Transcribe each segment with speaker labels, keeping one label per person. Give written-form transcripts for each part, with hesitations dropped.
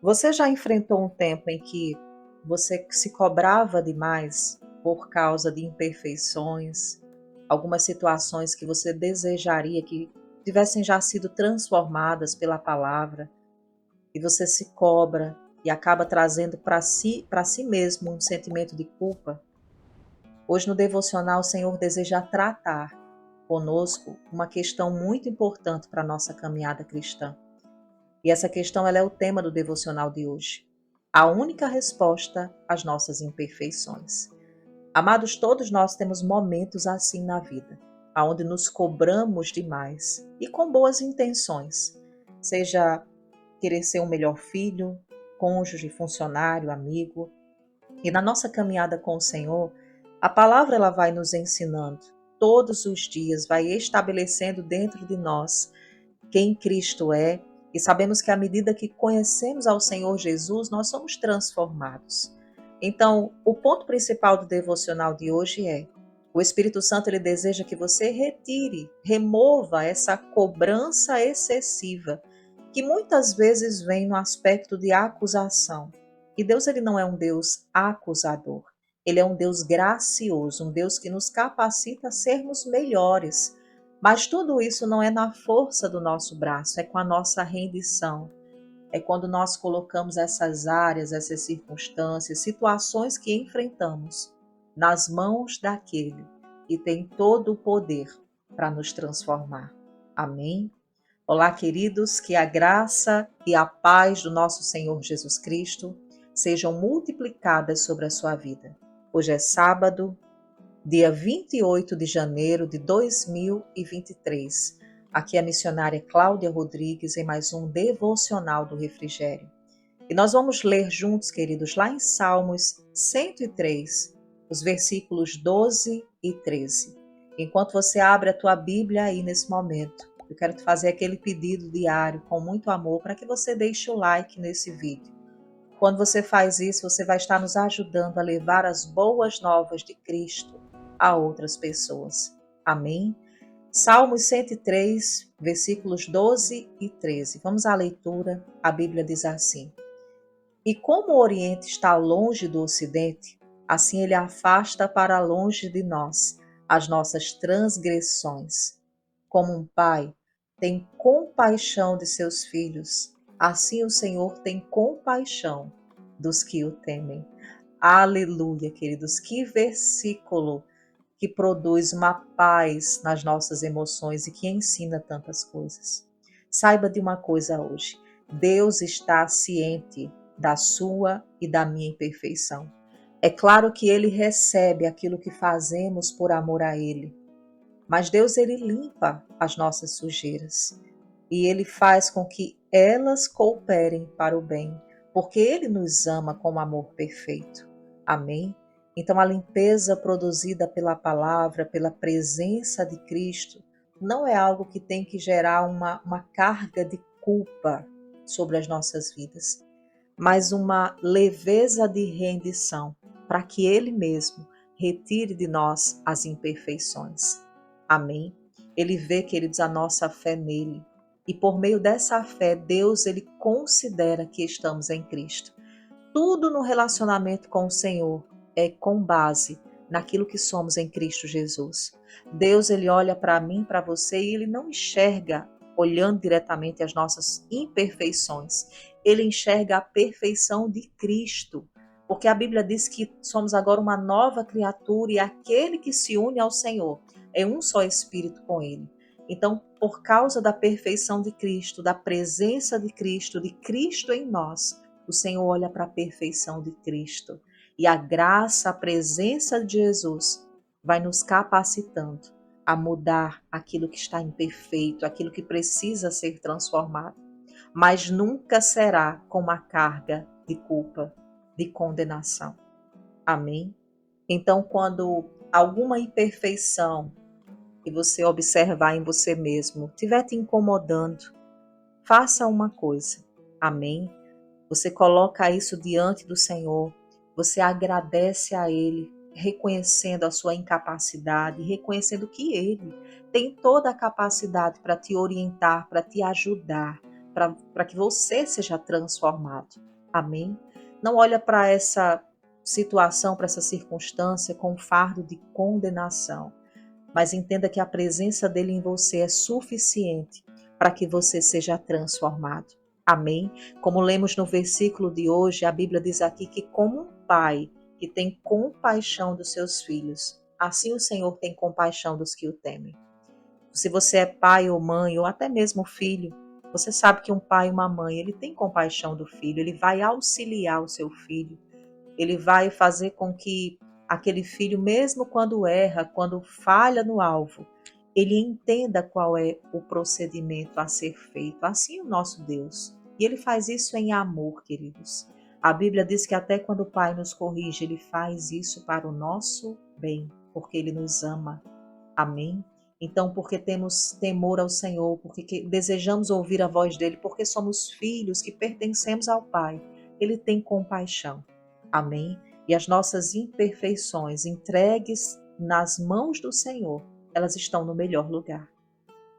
Speaker 1: Você já enfrentou um tempo em que você se cobrava demais por causa de imperfeições, algumas situações que você desejaria que tivessem já sido transformadas pela palavra, e você se cobra e acaba trazendo para si mesmo um sentimento de culpa? Hoje no devocional o Senhor deseja tratar conosco uma questão muito importante para a nossa caminhada cristã. E essa questão ela é o tema do devocional de hoje. A única resposta às nossas imperfeições. Amados, todos nós temos momentos assim na vida, aonde nos cobramos demais e com boas intenções, seja querer ser um melhor filho, cônjuge, funcionário, amigo. E na nossa caminhada com o Senhor, a palavra ela vai nos ensinando todos os dias, vai estabelecendo dentro de nós quem Cristo é, e sabemos que à medida que conhecemos ao Senhor Jesus, nós somos transformados. Então, o ponto principal do devocional de hoje é: o Espírito Santo ele deseja que você retire, remova essa cobrança excessiva, que muitas vezes vem no aspecto de acusação. E Deus ele não é um Deus acusador. Ele é um Deus gracioso, um Deus que nos capacita a sermos melhores. Mas tudo isso não é na força do nosso braço, é com a nossa rendição. É quando nós colocamos essas áreas, essas circunstâncias, situações que enfrentamos nas mãos daquele que tem todo o poder para nos transformar. Amém? Olá, queridos, que a graça e a paz do nosso Senhor Jesus Cristo sejam multiplicadas sobre a sua vida. Hoje é sábado, dia 28 de janeiro de 2023. Aqui é a missionária Cláudia Rodrigues em mais um devocional do Refrigério. E nós vamos ler juntos, queridos, lá em Salmos 103, os versículos 12 e 13. Enquanto você abre a tua Bíblia aí nesse momento, eu quero te fazer aquele pedido diário com muito amor para que você deixe o like nesse vídeo. Quando você faz isso, você vai estar nos ajudando a levar as boas novas de Cristo a outras pessoas. Amém? Salmos 103, versículos 12 e 13. Vamos à leitura. A Bíblia diz assim: E como o Oriente está longe do Ocidente, assim ele afasta para longe de nós as nossas transgressões. Como um pai tem compaixão de seus filhos, assim o Senhor tem compaixão dos que o temem. Aleluia, queridos, que versículo que produz uma paz nas nossas emoções e que ensina tantas coisas. Saiba de uma coisa hoje: Deus está ciente da sua e da minha imperfeição. É claro que Ele recebe aquilo que fazemos por amor a Ele, mas Deus ele limpa as nossas sujeiras e Ele faz com que elas cooperem para o bem, porque Ele nos ama com amor perfeito. Amém? Então a limpeza produzida pela palavra, pela presença de Cristo, não é algo que tem que gerar uma carga de culpa sobre as nossas vidas, mas uma leveza de rendição, para que Ele mesmo retire de nós as imperfeições. Amém? Ele vê, queridos, a nossa fé nele. E por meio dessa fé, Deus ele considera que estamos em Cristo. Tudo no relacionamento com o Senhor é com base naquilo que somos em Cristo Jesus. Deus ele olha para mim, para você, e ele não enxerga olhando diretamente as nossas imperfeições. Ele enxerga a perfeição de Cristo. Porque a Bíblia diz que somos agora uma nova criatura e aquele que se une ao Senhor é um só espírito com ele. Então, por causa da perfeição de Cristo, da presença de Cristo em nós, o Senhor olha para a perfeição de Cristo. E a graça, a presença de Jesus vai nos capacitando a mudar aquilo que está imperfeito, aquilo que precisa ser transformado. Mas nunca será com uma carga de culpa, de condenação. Amém? Então, quando alguma imperfeição que você observar em você mesmo estiver te incomodando, faça uma coisa. Amém? Você coloca isso diante do Senhor, você agradece a Ele, reconhecendo a sua incapacidade, reconhecendo que Ele tem toda a capacidade para te orientar, para te ajudar, para que você seja transformado. Amém? Não olha para essa situação, para essa circunstância com um fardo de condenação, mas entenda que a presença dele em você é suficiente para que você seja transformado. Amém? Como lemos no versículo de hoje, a Bíblia diz aqui que como um pai que tem compaixão dos seus filhos, assim o Senhor tem compaixão dos que o temem. Se você é pai ou mãe, ou até mesmo filho, você sabe que um pai e uma mãe, ele tem compaixão do filho, ele vai auxiliar o seu filho, ele vai fazer com que aquele filho, mesmo quando erra, quando falha no alvo, ele entenda qual é o procedimento a ser feito. Assim é o nosso Deus. E ele faz isso em amor, queridos. A Bíblia diz que até quando o Pai nos corrige, ele faz isso para o nosso bem, porque ele nos ama. Amém? Então, porque temos temor ao Senhor, porque desejamos ouvir a voz dele, porque somos filhos que pertencemos ao Pai, ele tem compaixão. Amém? E as nossas imperfeições entregues nas mãos do Senhor, elas estão no melhor lugar.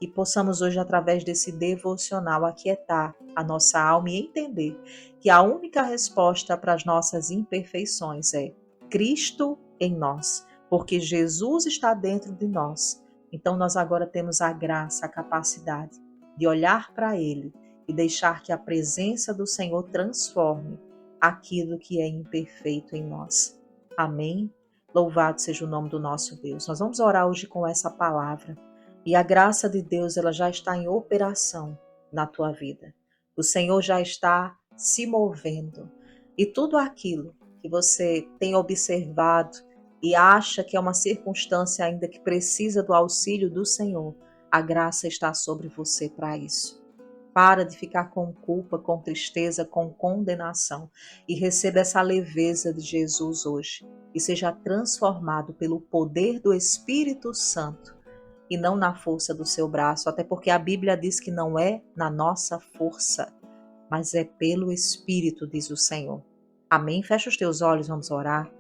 Speaker 1: Que possamos hoje, através desse devocional, aquietar a nossa alma e entender que a única resposta para as nossas imperfeições é Cristo em nós, porque Jesus está dentro de nós. Então nós agora temos a graça, a capacidade de olhar para Ele e deixar que a presença do Senhor transforme aquilo que é imperfeito em nós. Amém? Louvado seja o nome do nosso Deus. Nós vamos orar hoje com essa palavra. E a graça de Deus, ela já está em operação na tua vida. O Senhor já está se movendo. E tudo aquilo que você tem observado e acha que é uma circunstância ainda que precisa do auxílio do Senhor, a graça está sobre você para isso. Para de ficar com culpa, com tristeza, com condenação e receba essa leveza de Jesus hoje e seja transformado pelo poder do Espírito Santo e não na força do seu braço, até porque a Bíblia diz que não é na nossa força, mas é pelo Espírito, diz o Senhor. Amém? Fecha os teus olhos, vamos orar.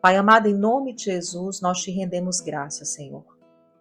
Speaker 1: Pai amado, em nome de Jesus, nós te rendemos graças, Senhor.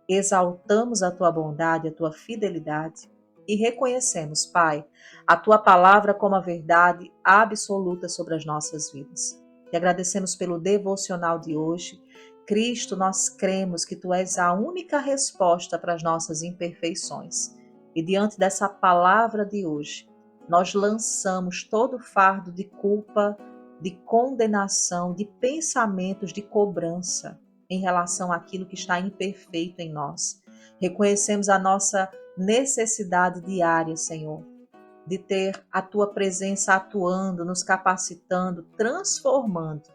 Speaker 1: Exaltamos a tua bondade, a tua fidelidade e reconhecemos, Pai, a tua palavra como a verdade absoluta sobre as nossas vidas. Te agradecemos pelo devocional de hoje. Cristo, nós cremos que tu és a única resposta para as nossas imperfeições. E diante dessa palavra de hoje, nós lançamos todo o fardo de culpa, de condenação, de pensamentos de cobrança em relação àquilo que está imperfeito em nós. Reconhecemos a nossa necessidade diária, Senhor, de ter a tua presença atuando, nos capacitando, transformando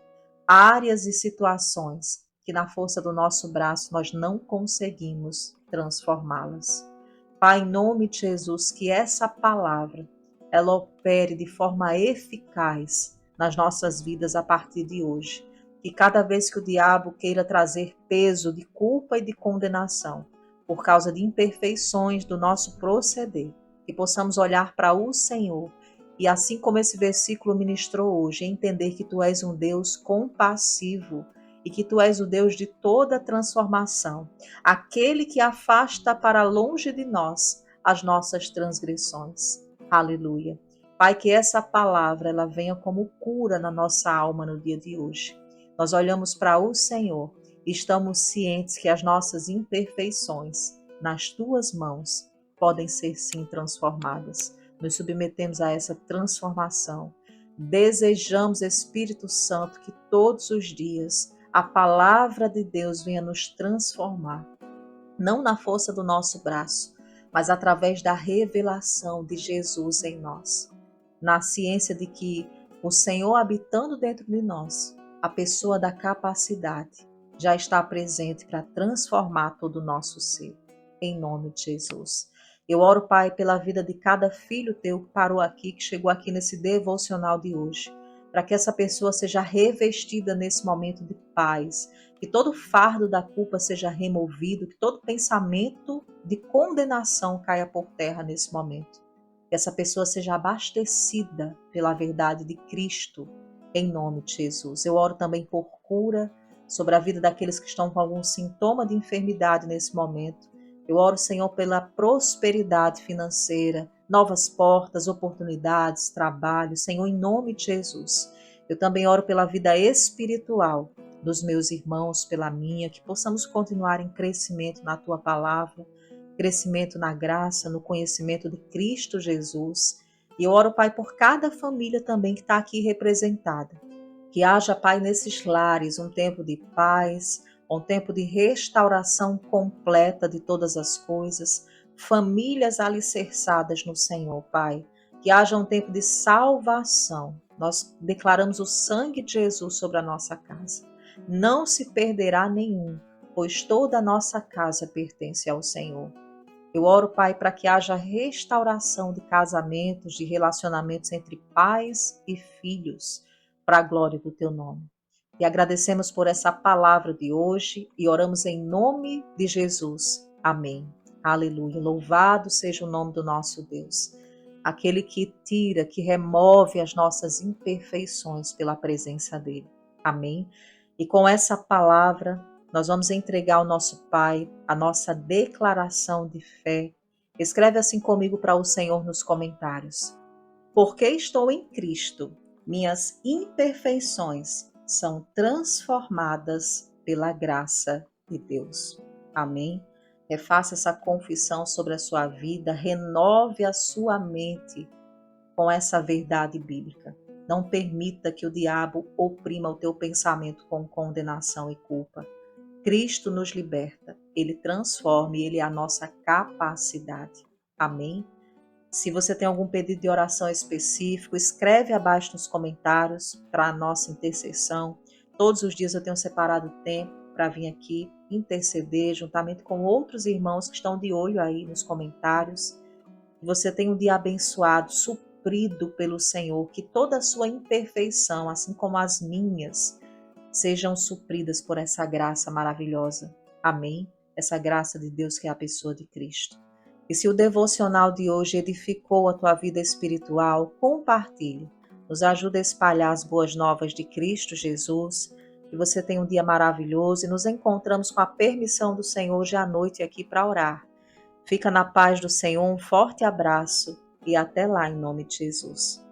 Speaker 1: áreas e situações que na força do nosso braço nós não conseguimos transformá-las. Pai, em nome de Jesus, que essa palavra ela opere de forma eficaz nas nossas vidas a partir de hoje. Que cada vez que o diabo queira trazer peso de culpa e de condenação por causa de imperfeições do nosso proceder, que possamos olhar para o Senhor e, assim como esse versículo ministrou hoje, entender que tu és um Deus compassivo e que tu és o Deus de toda transformação, aquele que afasta para longe de nós as nossas transgressões. Aleluia. Pai, que essa palavra ela venha como cura na nossa alma no dia de hoje. Nós olhamos para o Senhor e estamos cientes que as nossas imperfeições nas tuas mãos podem ser sim transformadas. Nos submetemos a essa transformação. Desejamos, Espírito Santo, que todos os dias a palavra de Deus venha nos transformar, não na força do nosso braço, mas através da revelação de Jesus em nós, na ciência de que o Senhor habitando dentro de nós, a pessoa da capacidade, já está presente para transformar todo o nosso ser, em nome de Jesus. Eu oro, Pai, pela vida de cada filho teu que parou aqui, que chegou aqui nesse devocional de hoje, para que essa pessoa seja revestida nesse momento de paz, que todo fardo da culpa seja removido, que todo pensamento de condenação caia por terra nesse momento. Que essa pessoa seja abastecida pela verdade de Cristo, em nome de Jesus. Eu oro também por cura sobre a vida daqueles que estão com algum sintoma de enfermidade nesse momento, Eu oro, Senhor, pela prosperidade financeira, novas portas, oportunidades, trabalho, Senhor, em nome de Jesus. Eu também oro pela vida espiritual dos meus irmãos, pela minha, que possamos continuar em crescimento na Tua palavra, crescimento na graça, no conhecimento de Cristo Jesus. E eu oro, Pai, por cada família também que está aqui representada. Que haja, Pai, nesses lares um tempo de paz, um tempo de restauração completa de todas as coisas, famílias alicerçadas no Senhor, Pai. Que haja um tempo de salvação. Nós declaramos o sangue de Jesus sobre a nossa casa. Não se perderá nenhum, pois toda a nossa casa pertence ao Senhor. Eu oro, Pai, para que haja restauração de casamentos, de relacionamentos entre pais e filhos, para a glória do Teu nome. E agradecemos por essa palavra de hoje e oramos em nome de Jesus. Amém. Aleluia. Louvado seja o nome do nosso Deus. Aquele que tira, que remove as nossas imperfeições pela presença dEle. Amém. E com essa palavra, nós vamos entregar ao nosso Pai a nossa declaração de fé. Escreve assim comigo para o Senhor nos comentários. Porque estou em Cristo, minhas imperfeições são transformadas pela graça de Deus. Amém? Refaça essa confissão sobre a sua vida, renove a sua mente com essa verdade bíblica. Não permita que o diabo oprima o teu pensamento com condenação e culpa. Cristo nos liberta, Ele transforma e Ele é a nossa capacidade. Amém? Se você tem algum pedido de oração específico, escreve abaixo nos comentários para a nossa intercessão. Todos os dias eu tenho separado tempo para vir aqui interceder juntamente com outros irmãos que estão de olho aí nos comentários. Que você tenha um dia abençoado, suprido pelo Senhor, que toda a sua imperfeição, assim como as minhas, sejam supridas por essa graça maravilhosa. Amém? Essa graça de Deus que é a pessoa de Cristo. E se o devocional de hoje edificou a tua vida espiritual, compartilhe. Nos ajuda a espalhar as boas novas de Cristo Jesus. Que você tenha um dia maravilhoso e nos encontramos com a permissão do Senhor hoje à noite aqui para orar. Fica na paz do Senhor, um forte abraço e até lá em nome de Jesus.